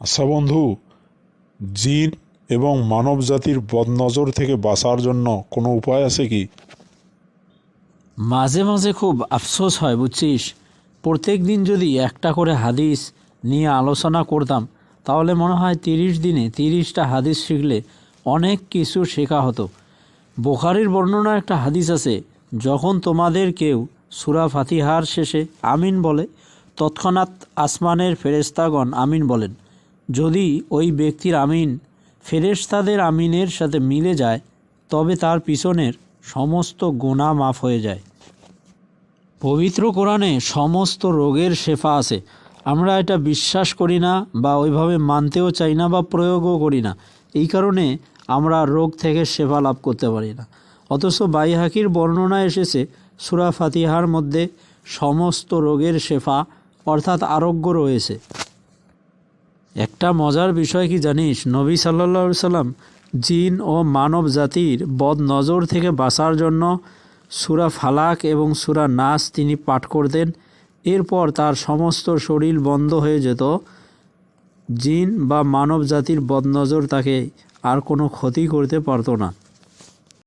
আচ্ছা বন্ধু, জিন এবং মানব জাতির বদনজর থেকে বাঁচার জন্য কোনো উপায় আছে কি? মাঝে মাঝে খুব আফসোস হয় বুঝছিস। প্রত্যেক দিন যদি একটা করে হাদিস নিয়ে আলোচনা করতাম তাহলে মনে হয় 30 দিনে 30টা হাদিস শিখলে অনেক কিছু শেখা হতো। বুখারীর বর্ণনা একটা হাদিস আছে, যখন তোমাদের কেউ সূরা ফাতিহার শেষে আমিন বলে তৎক্ষণাৎ আসমানের ফেরেশতাগণ আমিন বলেন। যদি ওই ব্যক্তির আমিন ফেরেশতাদের আমিনের সাথে মিলে যায় তবে তার পিছনের সমস্ত গুনাহ মাফ হয়ে যায়। পবিত্র কোরআনে সমস্ত রোগের শেফা আছে। আমরা এটা বিশ্বাস করি না বা ওইভাবে মানতেও চাই না বা প্রয়োগও করি না। এই কারণে আমরা রোগ থেকে শেফা লাভ করতে পারি না। অথচ বাইহাকির বর্ণনা এসেছে সূরা ফাতিহার মধ্যে সমস্ত রোগের শেফা অর্থাৎ আরোগ্য রয়েছে। একটা মজার বিষয় কি জানিস, নবী সাল্লাল্লাহু আলাইহি সাল্লাম জিন ও মানব জাতির বদ নজর থেকে বাঁচার জন্য সূরা ফালাক এবং সূরা নাস তিনি পাঠ করতেন। এরপর তার সমস্ত শরীর বন্ধ হয়ে যেত। জিন বা মানব জাতির বদনজর তাকে আর কোনো ক্ষতি করতে পারতো না।